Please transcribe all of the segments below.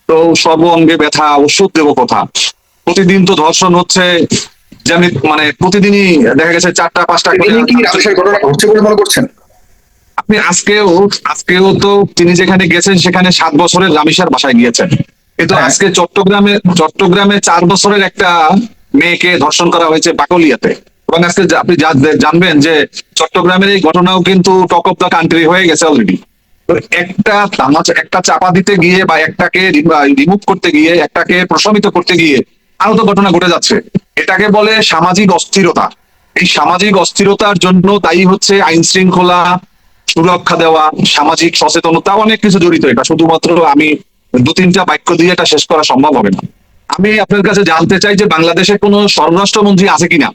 তো সর্ব অঙ্গে ব্যথা, ওষুধ দেবো কথা। প্রতিদিন তো ধর্ষণ হচ্ছে, যেমনি মানে প্রতিদিনই দেখা গেছে 4টা 5টা করে। তিনি কি রাজশাহী ঘটনা ঘটছে বলে মনে করছেন? আপনি আজকেও আজকেও তো তিনি যেখানে গেছেন সেখানে 7 বছরের রামিসার বাসায় গিয়েছেন, কিন্তু হ্যাঁ। আজকে চট্টগ্রামে 4 বছরের একটা মেয়েকে ধর্ষণ করা হয়েছে বাকলিয়াতে। এবং আজকে আপনি জানবেন যে চট্টগ্রামের এই ঘটনাও কিন্তু টক অফ দ্য কান্ট্রি হয়ে গেছে অলরেডি। তো একটা চাপা দিতে গিয়ে বা একটাকে রিমুভ করতে গিয়ে, একটাকে প্রশমিত করতে গিয়ে আরো তো ঘটনা ঘটে যাচ্ছে। এটাকে বলে সামাজিক অস্থিরতা। এই সামাজিক অস্থিরতার জন্য দায়ী হচ্ছে আইন শৃঙ্খলা, সুরক্ষা দেওয়া, সামাজিক সচেতনতা, অনেক কিছু জড়িত। এটা শুধুমাত্র আমি 2-3টা বাক্য দিয়ে এটা শেষ করা সম্ভব হবে না। আমি আপনার কাছে জানতে চাই যে বাংলাদেশে কোনো স্বরাষ্ট্রমন্ত্রী আছে কিনা,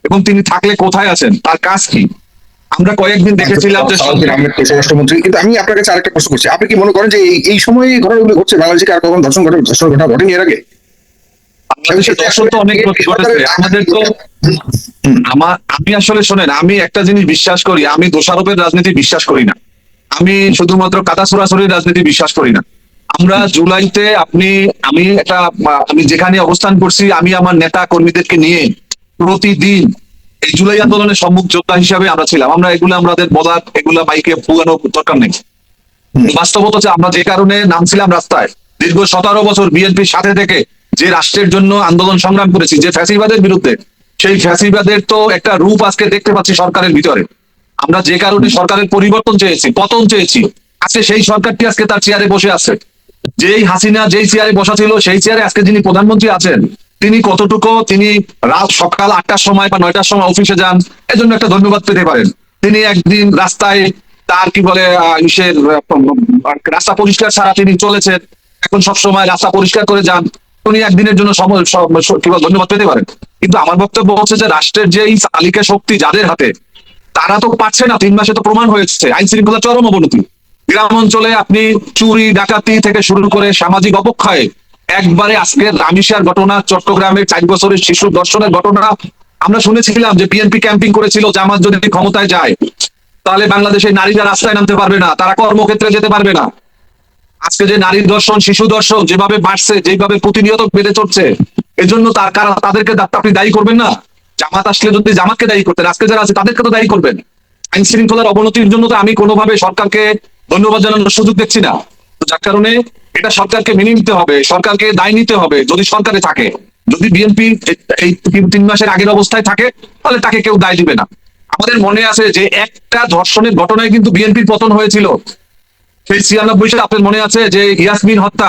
এবং তিনি থাকলে কোথায় আছেন, তার কাজ কি। আমরা কয়েকদিন দেখেছিলাম যে সালাউদ্দিন আহমেদ স্বরাষ্ট্রমন্ত্রী। কিন্তু আমি আপনার কাছে আরেকটা প্রশ্ন করছি, আপনি কি মনে করেন যে এই সময় ঘটনাগুলো ঘটছে বাংলাদেশে? আর কখন ধর্ষণ ঘটনা ঘটেনি এর আগে? বাংলাদেশে ধর্ষণ তো অনেক ঘটেছে আমাদের তো। আমি আসলে শোনেন, আমি একটা জিনিস বিশ্বাস করি, আমি দোষারোপের রাজনীতি বিশ্বাস করি না। আমি শুধুমাত্র কাদা ছড়াছড়ির রাজনীতি বিশ্বাস করি না। আমরা জুলাইতে আমি যেখানে অবস্থান করছি, আমি আমার নেতা কর্মীদেরকে নিয়ে প্রতিদিন এই জুলাই আন্দোলনের সম্মুখ যোদ্ধা হিসাবে আমরা ছিলাম। আমাদের বলার এগুলা বাইকে পুরানো দরকার নেই। বাস্তবতা হচ্ছে আমরা যে কারণে নামছিলাম রাস্তায়, দীর্ঘ 17 বছর বিএনপির সাথে থেকে যে রাষ্ট্রের জন্য আন্দোলন সংগ্রাম করেছি, যে ফ্যাসিবাদের বিরুদ্ধে, সেই ফ্যাসিবাদের তো একটা রূপ আজকে দেখতে পাচ্ছি সরকারের ভিতরে। আমরা যে কারণে সরকারের পরিবর্তন চেয়েছি, পতন চেয়েছি, আজকে সেই সরকারটি আজকে তার চেয়ারে বসে আছে। যেই হাসিনা যেই চেয়ারে বসা ছিল, সেই চেয়ারে আজকে যিনি প্রধানমন্ত্রী আছেন, তিনি কতটুকু তিনি সকাল 8টার সময় বা 9টার সময় অফিসে যান, এজন্য একটা ধন্যবাদ পেতে পারেন। তিনি একদিন রাস্তায় তার কি বলে রাস্তা পরিষ্কার ছাড়া তিনি চলেছেন, এখন সবসময় রাস্তা পরিষ্কার করে যান, উনি একদিনের জন্য কি বলে ধন্যবাদ পেতে পারেন। কিন্তু আমার বক্তব্য হচ্ছে যে রাষ্ট্রের যে এই চালিকা শক্তি যাদের হাতে, তারা তো পাচ্ছে না। 3 মাসে তো প্রমাণ হয়েছে আইন শৃঙ্খলা চরম অবনতি। গ্রাম অঞ্চলে আপনি চুরি ডাকাতি থেকে শুরু করে সামাজিক অবক্ষয়, একবারে আজকের রামিসার ঘটনা, চট্টগ্রামের 4 বছরের শিশু ধর্ষণের ঘটনা। আমরা শুনেছিলাম যে বিএনপি ক্যাম্পিং করেছিল, জামাত যদি ক্ষমতায় যায় তাহলে বাংলাদেশের নারীরা রাস্তায় নামতে পারবে না, তারা কর্মক্ষেত্রে যেতে পারবে না। আজকে যে নারীর ধর্ষণ, শিশু ধর্ষণ যেভাবে বাড়ছে, যেভাবে প্রতিনিয়ত বেড়ে চলছে, এজন্য তাদেরকে আপনি দায়ী করবেন না? জামাত আসলে যদি জামাতকে দায়ী করতেন, আজকে যারা আছে তাদেরকে তো দায়ী করবেন। আইন শৃঙ্খলার অবনতির জন্য তো আমি কোনোভাবে সরকারকে ধন্যবাদ জানানোর সুযোগ দেখছি না। তো যার কারণে এটা সরকারকে মেনে নিতে হবে, সরকারকে দায় নিতে হবে। যদি সরকারে থাকে, যদি বিএনপি এই 3 মাসের আগের অবস্থায় থাকে, তাহলে তাকে কেউ দায় দিবে না। আমাদের মনে আছে যে একটা ধর্ষণের ঘটনায় কিন্তু বিএনপির পতন হয়েছিল। সেই 96 সালে আপনার মনে আছে যে ইয়াসমিন হত্যা,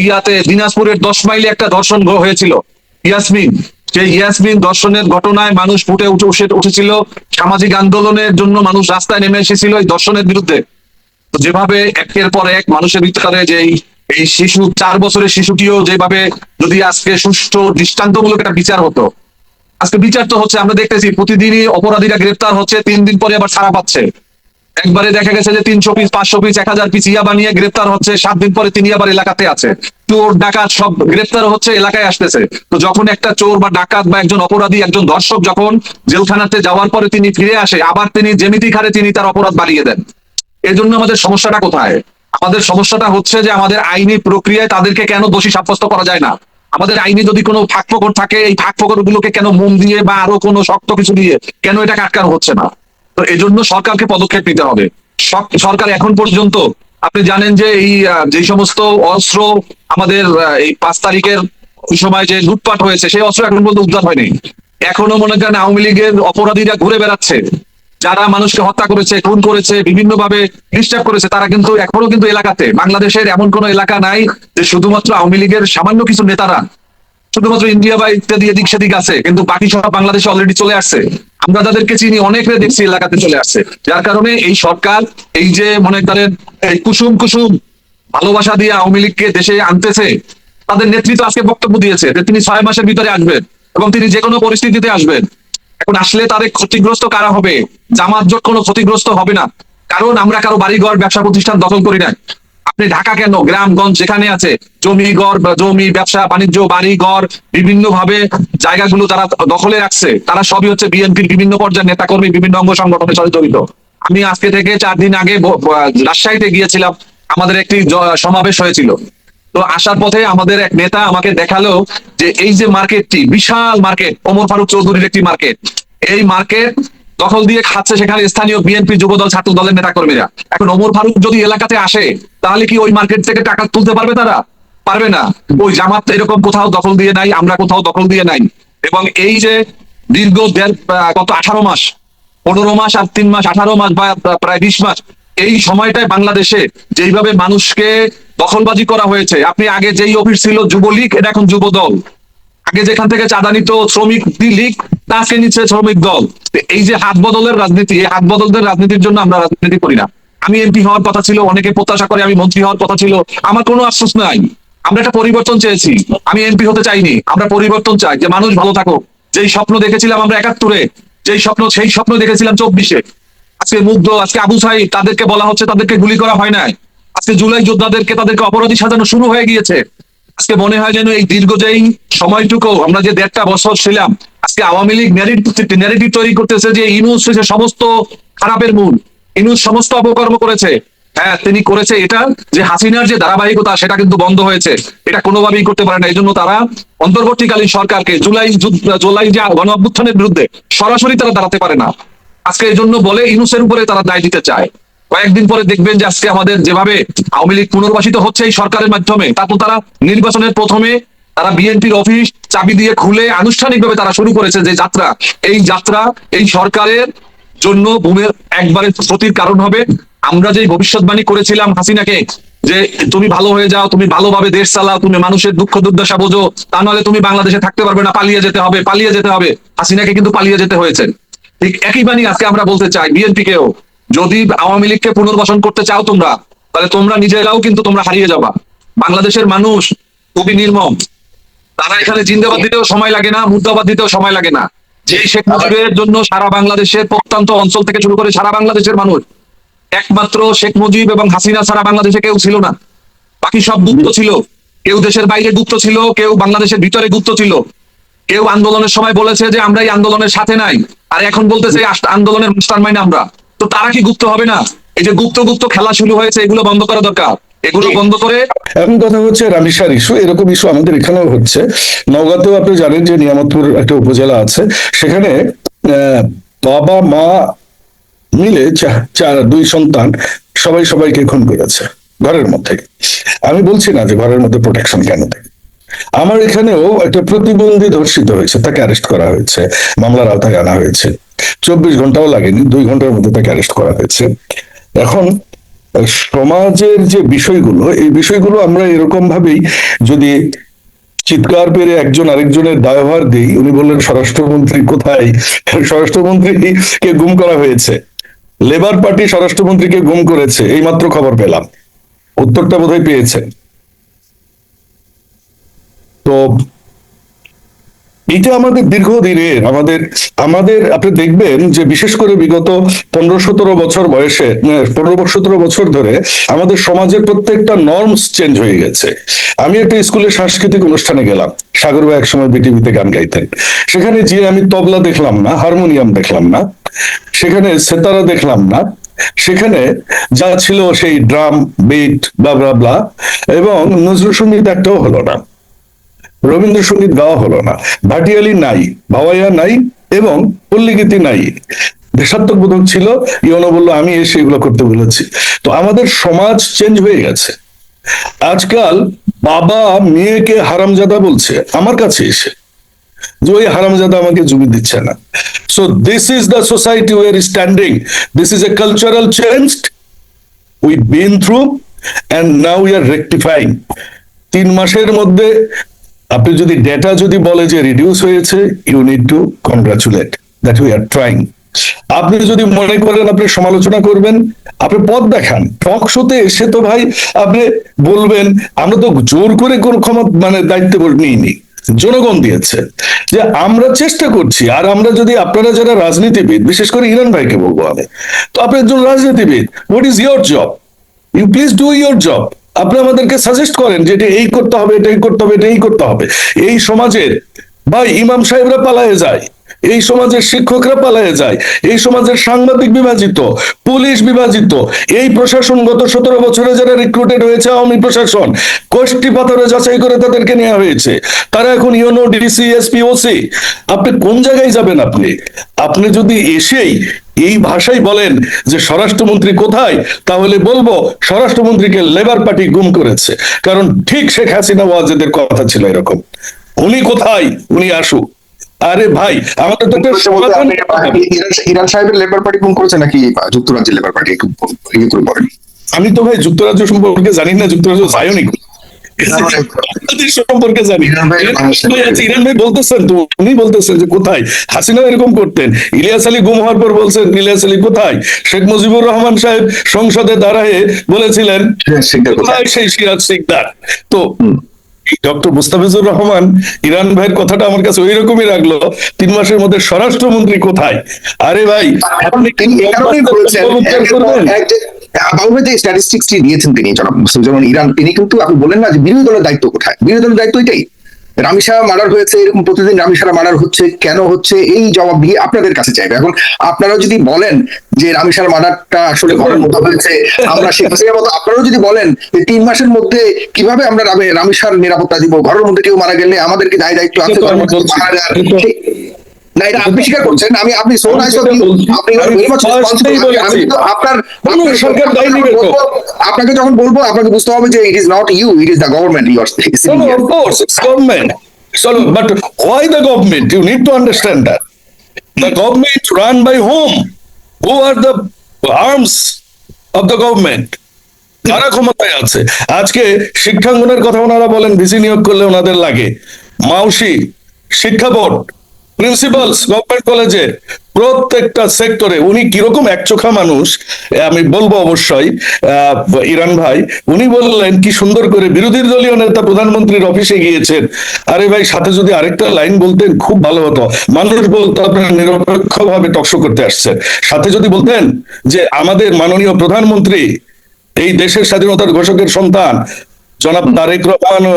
ইয়াতে দিনাজপুরের 10 মাইলে একটা ধর্ষণ হয়েছিল। ইয়াসমিন, সেই ইয়াসমিন ধর্ষণের ঘটনায় মানুষ ফুটে উঠেছিল, সামাজিক আন্দোলনের জন্য মানুষ রাস্তায় নেমে এসেছিল এই ধর্ষণের বিরুদ্ধে। তো যেভাবে একের পর এক মানুষের ভিতরে যে এই শিশু, 4 বছরের শিশুটিও যেভাবে, যদি আজকে সুষ্ঠু দৃষ্টান্তমূলক একটা বিচার হতো। আজকে বিচার তো হচ্ছে, আমরা দেখতেছি প্রতিদিনই অপরাধীরা গ্রেফতার হচ্ছে, 3 দিন পরে আবার ছাড়া পাচ্ছে। একবারে দেখা গেছে যে 300 পিস 500 পিস 1000 পিস ইয়া বানিয়ে গ্রেফতার হচ্ছে, 7 দিন পরে তিনি আবার এলাকাতে আছে। চোর ডাকাত সব গ্রেফতার হচ্ছে, এলাকায় আসতেছে। তো যখন একটা চোর বা ডাকাত বা একজন অপরাধী, একজন ধর্ষক যখন জেলখানাতে যাওয়ার পরে তিনি ফিরে আসে, আবার তিনি যেমিতি হারে তিনি তার অপরাধ বাড়িয়ে দেন। এর জন্য আমাদের সমস্যাটা কোথায়? আমাদের সমস্যাটা হচ্ছে যে আমাদের আইনি প্রক্রিয়ায় তাদেরকে কেন দোষী সাব্যস্ত করা যায় না? আমাদের আইনে যদি কোনো ফাঁকফোকর থাকে, এই ফাঁকফোকর গুলোকে কেন মোম দিয়ে বা আরো কোনো শক্ত কিছু দিয়ে কেন এটাকে আটকানো হচ্ছে না? তো এই জন্য সরকারকে পদক্ষেপ নিতে হবে। সরকার এখন পর্যন্ত, আপনি জানেন যে এই যে সমস্ত অস্ত্র আমাদের এই 5 তারিখের ওই সময় যে লুটপাট হয়েছে, সেই অস্ত্র এখন পর্যন্ত উদ্ধার হয়নি। এখনো মনে করেন আওয়ামী লীগের অপরাধীরা ঘুরে বেড়াচ্ছে, যারা মানুষকে হত্যা করেছে, খুন করেছে, বিভিন্ন ভাবে ডিস্টার্ব করেছে, তারা কিন্তু এখনো কিন্তু এলাকাতে। বাংলাদেশের এমন কোন এলাকা নাই যে শুধুমাত্র আওয়ামী লীগের সামান্য কিছু নেতারা, শুধুমাত্র ইন্ডিয়া বা ইত্যাদি এদিক সেদিক আছে, কিন্তু বাকি সব বাংলাদেশে অলরেডি চলে আসছে। আমরা যাদেরকে চিনি অনেকরে দেখছি এলাকাতে চলে আসছে। যার কারণে এই সরকার, এই যে মনে করেন এই কুসুম কুসুম ভালোবাসা দিয়ে আওয়ামী লীগকে দেশে আনতেছে, তাদের নেতৃত্ব আজকে বক্তব্য দিয়েছে যে তিনি 6 মাসের ভিতরে আসবেন এবং তিনি যে কোনো পরিস্থিতিতে আসবেন। এখন আসলে তাদের ক্ষতিগ্রস্ত কারা হবে? জামাত জোট কোনো ক্ষতিগ্রস্ত হবে না, কারণ আমরা কারো বাড়িঘর ব্যবসা প্রতিষ্ঠান দখল করি না। আপনি ঢাকা কেন, গ্রামগঞ্জ যেখানে আছে জমি ব্যবসা বাণিজ্য বাড়ি ঘর বিভিন্ন ভাবে জায়গাগুলো তারা দখলে রাখছে, তারা সবই হচ্ছে বিএনপির বিভিন্ন পর্যায়ের নেতা কর্মী, বিভিন্ন অঙ্গ সংগঠনের সাথে জড়িত। আমি আজকে থেকে 4 দিন আগে রাজশাহীতে গিয়েছিলাম, আমাদের একটি সমাবেশ হয়েছিল। তো তো আসার পথে আমাদের এক নেতা আমাকে দেখালো যে এই যে মার্কেটটি, বিশাল মার্কেট, ওমর ফারুক চৌধুরীর একটি মার্কেট, এই মার্কেট দখল দিয়ে খাচ্ছে সেখানে স্থানীয় বিএনপি, যুবদল, ছাত্র দলের নেতা কর্মীরা। এখন ওমর ফারুক যদি এলাকাতে আসে তাহলে কি ওই মার্কেট থেকে টাকা তুলতে পারবে তারা? পারবে না। ওই জামাত এরকম কোথাও দখল দিয়ে নাই, আমরা কোথাও দখল দিয়ে নাই। এবং এই যে দীর্ঘ কত 18 মাস, 15 মাস আর 3 মাস, 18 মাস বা প্রায় 20 মাস, এই সময়টায় বাংলাদেশে যেইভাবে মানুষকে দখলবাজি করা হয়েছে। আপনি আগে যেই অফিস ছিল যুবলীগ, এটা এখন যুব দল। আগে যেখান থেকে চাঁদা নিত শ্রমিক লীগ, তাকে নিচ্ছে শ্রমিক দল। এই যে হাত বদলের রাজনীতি, এই হাত বদলের রাজনীতির জন্য আমরা রাজনীতি করি না। আমি এমপি হওয়ার কথা ছিল, অনেকে প্রত্যাশা করে আমি মন্ত্রী হওয়ার কথা ছিল, আমার কোনো আফসোস নাই। আমরা একটা পরিবর্তন চেয়েছি, আমি এমপি হতে চাইনি। আমরা পরিবর্তন চাই, যে মানুষ ভালো থাকুক। যেই স্বপ্ন দেখেছিলাম আমরা 71-এ, সেই স্বপ্ন দেখেছিলাম 24-এ, আজকে মুগ্ধ। আজকে আবু সাইদ, তাদেরকে বলা হচ্ছে তাদেরকে গুলি করা হয় নাই। আজকে জুলাই যোদ্ধাদেরকে তাদেরকে অপরাধী সাজানো শুরু হয়ে গিয়েছে। আজকে মনে হয় যেন এই দীর্ঘ যেই সময়টুকু আমরা যে 1.5টা বছর ছিলাম, আজকে আওয়ামী লীগ ন্যারেটিভ তৈরি করতেছে যে ইউনূস হচ্ছে সমস্ত খারাপের মূল, ইউনূস সমস্ত অপকর্ম করেছে। হ্যাঁ, তিনি করেছে এটা, যে হাসিনার যে ধারাবাহিকতা সেটা কিন্তু বন্ধ হয়েছে, এটা কোনোভাবেই করতে পারে না। এই জন্য তারা অন্তর্বর্তীকালীন সরকারকে জুলাই যে গণ অভ্যুত্থানের বিরুদ্ধে সরাসরি তারা দাঁড়াতে পারে না। আজকে এই জন্য বলে ইউনূসের উপরে তারা দায় দিতে চায়। কয়েকদিন পরে দেখবেন যে আজকে আমাদের যেভাবে আওয়ামী লীগ পুনর্বাসিত হচ্ছে এই সরকারের মাধ্যমে, তারপর তারা নির্বাচনের প্রথমে তারা বিএনপির অফিস চাবি দিয়ে খুলে আনুষ্ঠানিকভাবে তারা শুরু করেছে যে যাত্রা। এই যাত্রা এই সরকারের জন্য বুমের একবারে ক্ষতির কারণ হবে। আমরা যে ভবিষ্যৎবাণী করেছিলাম হাসিনাকে, যে তুমি ভালো হয়ে যাও, তুমি ভালোভাবে দেশ চালাও, তুমি মানুষের দুঃখ দুর্দশা বোঝো, তা নাহলে তুমি বাংলাদেশে থাকতে পারবে না, পালিয়ে যেতে হবে, পালিয়ে যেতে হবে। হাসিনাকে কিন্তু পালিয়ে যেতে হয়েছে। ঠিক একই বাণী আজকে আমরা বলতে চাই বিএনপিকেও, যদি আওয়ামী লীগকে পুনর্বাসন করতে চাও তোমরা, তাহলে তোমরা নিজেরাও কিন্তু তোমরা হারিয়ে যাবা। বাংলাদেশের মানুষ খুবই নির্মম, তারা এখানে জিন্দাবাদ দিতেও সময় লাগে না, মুর্দাবাদ দিতেও সময় লাগে না। যে শেখ মুজিবের জন্য সারা বাংলাদেশের প্রত্যন্ত অঞ্চল থেকে শুরু করে সারা বাংলাদেশের মানুষ, একমাত্র শেখ মুজিব এবং হাসিনা সারা বাংলাদেশে কেউ ছিল না, বাকি সব গুপ্ত ছিল। কেউ দেশের বাইরে গুপ্ত ছিল, কেউ বাংলাদেশের ভিতরে গুপ্ত ছিল। কেউ আন্দোলনের সময় বলেছে যে আমরা এই আন্দোলনের সাথে নাই, আর এখন বলতেছে আন্দোলনের মাস্টারমাইন্ড আমরা। তো তারা কি গুপ্ত হবে না? এই যে গুপ্ত গুপ্ত খেলা শুরু হয়েছে, এগুলো বন্ধ করা দরকার। এগুলো বন্ধ করে এখন কথা হচ্ছে রামিসার ইস্যু, এরকম ইস্যু আমাদের এখানেও হচ্ছে। নওগাঁতেও আপনি জানেন যে নিয়ামতপুর একটা উপজেলা আছে, সেখানে বাবা মা মিলে দুই সন্তান সবাই সবাইকে খুন করেছে ঘরের মধ্যে। আমি বলছি না যে ঘরের মধ্যে প্রোটেকশন কেন থাকে। আমার এখানেও একটা প্রতিবন্ধী ধর্ষিত হয়েছে, তাকে অ্যারেস্ট করা হয়েছে, মামলার আওতায় আনা হয়েছে। 24 ঘন্টাও লাগেনি, 2 ঘন্টার মধ্যে তাকে অ্যারেস্ট করা হয়েছে। এখন সমাজের যে বিষয়গুলো, এই বিষয়গুলো আমরা এরকম ভাবেই যদি চিৎকার পেরে একজন আরেকজনের দায়ভার দিই। উনি বললেন স্বরাষ্ট্রমন্ত্রী কোথায়, স্বরাষ্ট্রমন্ত্রীকে গুম করা হয়েছে, লেবার পার্টি স্বরাষ্ট্রমন্ত্রীকে গুম করেছে, এইমাত্র খবর পেলাম। উত্তরটা বোধহয় পেয়েছেন। তো এটা আমাদের দীর্ঘদিনের আমাদের আপনি দেখবেন যে বিশেষ করে বিগত 15-17 বছর বয়সে, 15-17 বছর ধরে আমাদের সমাজের প্রত্যেকটা নর্মস চেঞ্জ হয়ে গেছে। আমি একটা স্কুলের সাংস্কৃতিক অনুষ্ঠানে গেলাম, সাগর ভাই একসময় বিটিভিতে গান গাইতেন। সেখানে যে আমি তবলা দেখলাম না, হারমোনিয়াম দেখলাম না, সেখানে সেতারা দেখলাম না, সেখানে যা ছিল সেই ড্রাম বিট ব্লা ব্লা ব্লা, এবং নজরুল সঙ্গীত একটাও হলো না, রবীন্দ্রসঙ্গীত গাওয়া হলো না, ভাটিয়ালি নাই, ভাওয়াইয়া নাই, এবং পল্লীগীতি নাই। দেশাত্মবোধক ছিল। ইয়নো বললো আমি এসে এগুলো করতে বলেছি। তো আমাদের সমাজ চেঞ্জ হয়ে গেছে। আজকাল বাবা মেয়েকে হারামজাদা বলছে আমার কাছে এসে, যে ওই হারামজাদা আমাকে জমি দিচ্ছে না। So this is the society we are standing. This is a cultural change we been through, and now we are rectifying. 3 মাসের মধ্যে আপনি যদি ডেটা যদি বলে যে রিডিউস হয়েছে, you need to congratulate that we are trying. আপনি যদি মনে করেন আপনি সমালোচনা করবেন, আপনি পথ দেখান। টক শোতে এসে তো ভাই আপনি বলবেন, আমরা তো জোর করে কোনো ক্ষমতা মানে দায়িত্ব নিইনি, জনগণ দিয়েছে। যে আমরা চেষ্টা করছি। আর আমরা যদি, আপনারা যারা রাজনীতিবিদ, বিশেষ করে ইরান ভাইকে বলবো আমি, তো আপনি একজন রাজনীতিবিদ, what is your job? You please do your job. আপনি আমাদেরকে সাজেস্ট করেন যে এটা এই করতে হবে, এটা এই করতে হবে, এটা এই করতে হবে। এই সমাজের ভাই ইমাম সাহেবরা পালায়ে যায়, এই সমাজের শিক্ষকরা পালায়ে যায়, এই সমাজের সাংবাদিক বিভাজিত, পুলিশ বিভাজিত, এই প্রশাসন গত 17 বছরে যারা রিক্রুটেড হয়েছে আওয়ামী প্রশাসন, কোষ্ঠী পাথরে যাচাই করে তাদেরকে নেওয়া হয়েছে, তারা এখন ইউনো, ডিসি, এসপি, ওসি। আপনি কোন জায়গায় যাবেন? আপনি আপনি যদি এসেই এই ভাষায় বলেন যে স্বরাষ্ট্রমন্ত্রী কোথায়, তাহলে বলবো স্বরাষ্ট্রমন্ত্রীকে লেবার পার্টি গুম করেছে। কারণ ঠিক শেখ হাসিনা ওয়াজেদের কথা ছিল এরকম, উনি কোথায়, উনি আসুক। আরে ভাই, আমাদের তো একটা সমাধান। ইরান সাহেবের লেবার পার্টি গুম করেছে নাকি যুক্তরাজ্যের লেবার পার্টি, একটু ইয়ে করে বলেন। আমি তো ভাই যুক্তরাজ্য সম্পর্কে জানি না, যুক্তরাজ্য জায়নিক সম্পর্কে জানি। ইরান ভাই বলতেছেন তো, উনি বলতেছেন যে কোথায় হাসিনা এরকম করতেন। ইলিয়াস আলী গুম হওয়ার পর বলছেন ইলিয়াস আলী কোথায়। শেখ মুজিবুর রহমান সাহেব সংসদে দাঁড়ায়ে বলেছিলেন কোথায় সেই সিরাজ সিকদার। তো ডক্টর মুস্তাফিজুর রহমান ইরান ভাইয়ের কথাটা আমার কাছে ওই রকমই লাগলো, 3 মাসের মধ্যে স্বরাষ্ট্রমন্ত্রী কোথায়। আরে ভাই, আপনি বাবু ভাই যে স্ট্যাটিস্টিক্সটি দিয়েছেন তিনি জনাব যেমন ইরান, তিনি কিন্তু আপনি বলেন না যে বিরোধী দলের দায়িত্ব কোথায়। বিরোধী দলের দায়িত্ব এটাই, রামিসা মার্ডার হয়েছে, এরকম প্রতিদিন রামিসারা মার্ডার হচ্ছে, কেন হচ্ছে এই জবাব দিয়ে আপনাদের কাছে চাইবে। এখন আপনারা যদি বলেন যে রামিসার মার্ডারটা আসলে ঘরের মধ্যে হয়েছে, আমরা শেখ হাসিনার মতো, আপনারাও যদি বলেন যে 3 মাসের মধ্যে কিভাবে আমরা রামিসার নিরাপত্তা দিব, ঘরের মধ্যে কেউ মারা গেলে আমাদেরকে দায়িত্ব আছে। না, এটা আপনি স্বীকার করছেন। আপনি সো নাইস অফ ইউ, আপনি আমি তো আপনাকে যখন বলবো আপনাকে বুঝতে হবে যে it is not you, it is the government you are sitting here. of course it's government. So but why the government? You need to understand that the government run by whom? Who are the arms of the government? কারা ক্ষমতায় আছে? আজকে শিক্ষাঙ্গনের কথা ওনারা বলেন VC নিয়োগ করলে ওনাদের লাগে, মাউসি, শিক্ষা বোর্ড, প্রিন্সিপালস গভর্নমেন্ট কলেজে, প্রত্যেকটা সেক্টরে উনি কিরকম একচোখা মানুষ আমি বলবো অবশ্যই। ইরান ভাই উনি বললেন কি সুন্দর করে বিরোধী দলীয় নেতা প্রধানমন্ত্রীর অফিসে গিয়েছেন। আরে ভাই, সাথে যদি আরেকটা লাইন বলতেন খুব ভালো হতো। মানুষ বলতো আপনারা নিরপেক্ষ ভাবে টকশো করতে আসছেন, সাথে যদি বলতেন যে আমাদের মাননীয় প্রধানমন্ত্রী এই দেশের স্বাধীনতার ঘোষকের সন্তান জনাব তারেক রহমানও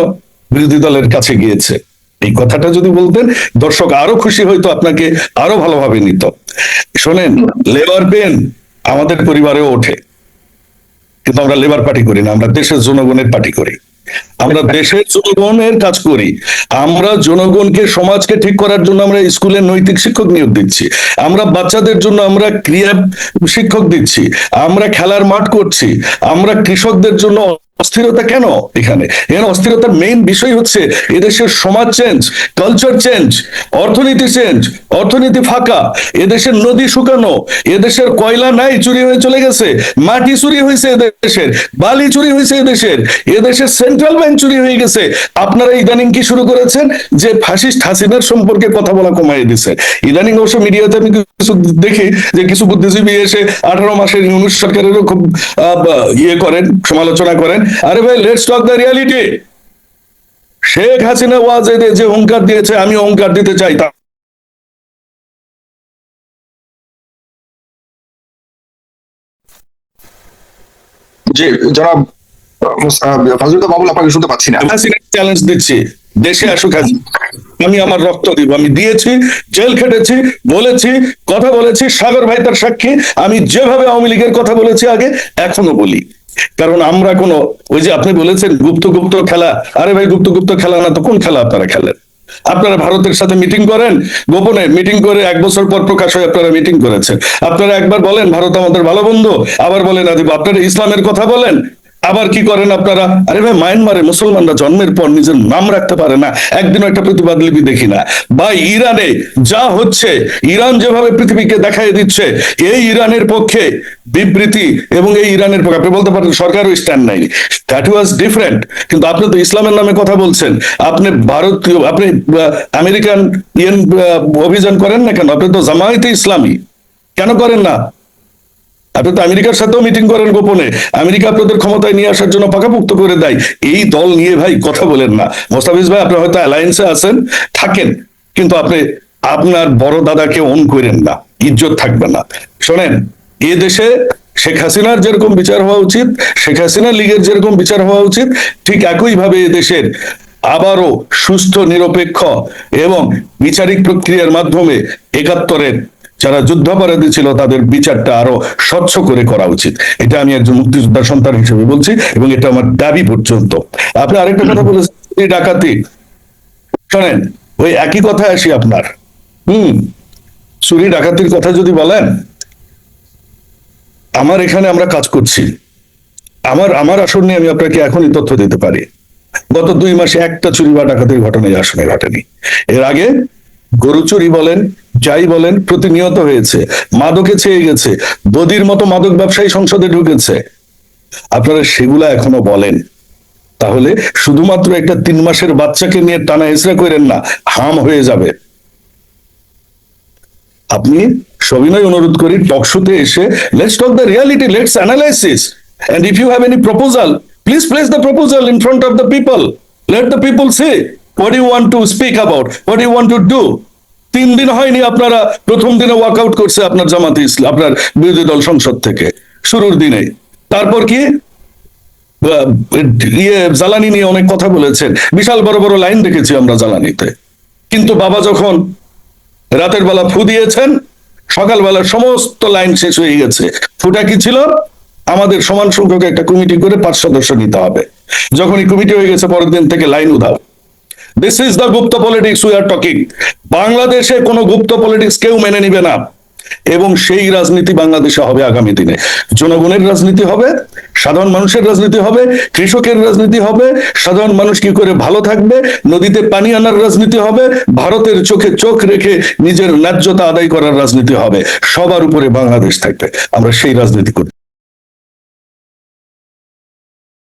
বিরোধী দলের কাছে গিয়েছে, এই কথাটা যদি বলতেন দর্শক আরো খুশি হইতো, আপনাকে আরো ভালোভাবে নিত। শোনেন, লেবার পেন আমাদের পরিবারেও ওঠে, কিন্তু আমরা লেবার পার্টি করি না, আমরা দেশের জনগণের পার্টি করি। আমরা দেশের জনগণের কাজ করি। আমরা জনগণকে, সমাজকে ঠিক করার জন্য আমরা স্কুলের নৈতিক শিক্ষক নিয়োগ দিচ্ছি, আমরা বাচ্চাদের জন্য আমরা ক্রিয়া শিক্ষক দিচ্ছি, আমরা খেলার মাঠ করছি, আমরা কৃষকদের জন্য। অস্থিরতা কেন এখানে? অস্থিরতার মেইন বিষয় হচ্ছে এদেশের সমাজ চেঞ্জ, কালচার চেঞ্জ, অর্থনীতি চেঞ্জ, অর্থনীতি ফাঁকা, এদেশের নদী শুকানো, এদেশের কয়লা নাই, চুরি হয়ে চলে গেছে, মাটি চুরি হয়েছে এদেশের, বালি চুরি হয়েছে এদেশের সেন্ট্রাল ব্যাংক চুরি হয়ে গেছে। আপনারা ইদানিং কি শুরু করেছেন যে ফাসিস্ট হাসিনার সম্পর্কে কথা বলা কমাই দিচ্ছে। ইদানিং অবশ্য মিডিয়াতে আমি কিছু দেখি যে কিছু বুদ্ধিজীবী এসে 18 মাসের ইউনূস সরকারেরও খুব ইয়ে করেন, সমালোচনা করেন। আরে ভাই, let's talk the reality. Sheikh Hasina ওয়াজেদে যে হুঙ্কার দিয়েছে, আমি হুঙ্কার দিতে চাই। জি জনাব ফাজলুল বাবুল, আপনাকে শুনতে পাচ্ছি না। হাসিনা চ্যালেঞ্জ দিচ্ছি, দেশে আসুক হাসিনা, আমি আমার রক্ত দিব। আমি দিয়েছি, জেল খেটেছি, বলেছি, কথা বলেছি, সাগর ভাই তার সাক্ষী। আমি যেভাবে আওয়ামী লীগের কথা বলেছি আগে, এখনো বলি। কারণ আমরা কোনো ওই যে আপনি বলেছেন গুপ্ত গুপ্ত খেলা, আরে ভাই গুপ্ত গুপ্ত খেলা না তো কোন খেলা আপনারা খেলেন? আপনারা ভারতের সাথে মিটিং করেন, গোপনে মিটিং করে 1 বছর পর প্রকাশ হয়ে আপনারা মিটিং করেছেন। আপনারা একবার বলেন ভারত আমাদের ভালো বন্ধু, আবার বলেন আদিব, আপনারা ইসলামের কথা বলেন, আবার কি করেন আপনারা? আরে ভাই, মায়ানমারে মুসলমানরা জন্মের পর নিজের নাম রাখতে পারে না, একদিনও একটা প্রতিবাদ লিপি দেখি না। ভাই, ইরানে যা হচ্ছে, ইরান যেভাবে পৃথিবীকে দেখাই দিচ্ছে, এই ইরানের পক্ষে বিবৃতি এবং এই ইরানের পক্ষে আপনি বলতে পারেন সরকারও স্ট্যান্ড নাই, দ্যাট ওয়াজ ডিফারেন্ট। কিন্তু আপনি তো ইসলামের নামে কথা বলছেন, আপনি ভারতীয়, আপনি আমেরিকান অভিযান করেন না কেন? আপনি তো জামায়াতে ইসলামী কেন করেন না? আপনি তো আমেরিকার সাথেও মিটিং করেন গোপনে, আমেরিকা আপনাদের ক্ষমতায় নিয়ে আসার জন্য পাকাপোক্ত করে দেয়। এই দল নিয়ে ভাই কথা বলেন না। মোস্তাফিজ ভাই, আপনি হয়তো অ্যালায়েন্সে আছেন, থাকেন, কিন্তু আপনি আপনার বড় দাদাকে অন করেন না, ইজ্জত থাকবে না। শোনেন, এ দেশে শেখ হাসিনার যেরকম বিচার হওয়া উচিত, শেখ হাসিনা লীগের যেরকম বিচার হওয়া উচিত, ঠিক একই ভাবে এদেশের আবারও সুস্থ, নিরপেক্ষ এবং বিচারিক প্রক্রিয়ার মাধ্যমে 71-এর যারা যুদ্ধাপরাধী ছিল তাদের বিচারটা আরো স্বচ্ছ করে করা উচিত। এটা আমি একজন মুক্তিযোদ্ধার সন্তান হিসেবে বলছি, এবং এটা আমার দাবি পর্যন্ত। আপনি আরেকটা কথা বলেছেন, চুরি ডাকাতি। শোনেন, ওই একই কথায় আসি আপনার। চুরি ডাকাতির কথা যদি বলেন, আমার এখানে আমরা কাজ করছি, আমার আসন নিয়ে আমি আপনাকে এখনই তথ্য দিতে পারি। গত 2 মাসে একটা চুরি বা ডাকাতির ঘটনা এই আসনে ঘটেনি। এর আগে গরু চুরি বলেন, যাই বলেন, প্রতিনিয়ত হয়েছে। মাদকে ছেয়ে গেছে, বদির মতো মাদক ব্যবসায়ী সংসদে ঢুকেছে। আপনারা সেগুলা এখনো বলেন, তাহলে শুধুমাত্র একটা 3 মাসের বাচ্চাকে নিয়ে টানা হেঁচড়া করেন না, হাম হয়ে যাবে। আপনি সবিনয় অনুরোধ করি, টকশোতে এসে let's talk the reality, let's analysis, and if you have any proposal, please place the proposal in front of the people, let the people say what you want to speak about, what you want to do. 3 দিন হয়নি আপনারা প্রথম দিনে walkout করছে আপনার জামাতে ইসলাম, আপনার বিরোধী দল সংসদ থেকে শুরুর দিনে। তারপর কি জ্বালানি নিয়ে অনেক কথা বলেছেন, বিশাল বড় বড় লাইন দেখেছি আমরা জ্বালানিতে। কিন্তু বাবা যখন রাতের বেলা ফু দিয়েছেন, সকালবেলা সমস্ত লাইন শেষ হয়ে গেছে। ফুটা কি ছিল? আমাদের সমান সংখ্যক একটা কমিটি করে 5 সদস্য নিতে হবে। যখনই কমিটি হয়ে গেছে, পরের দিন থেকে লাইন উধাও। This is the Gupta politics we are talking. বাংলাদেশে কোনো গুপ্ত পলিটিক্স কেউ মেনে নিবে না, এবং সেই রাজনীতি বাংলাদেশে হবে আগামী দিনে। জনগণের রাজনীতি হবে, সাধারণ মানুষের রাজনীতি হবে, কৃষকের রাজনীতি হবে, সাধারণ মানুষ কি করে ভালো থাকবে, নদীতে পানি আনার রাজনীতি হবে, ভারতের চোখে চোখ রেখে নিজের ন্যায্যতা আদায় করার রাজনীতি হবে। সবার উপরে বাংলাদেশ থাকবে। আমরা সেই রাজনীতি করি।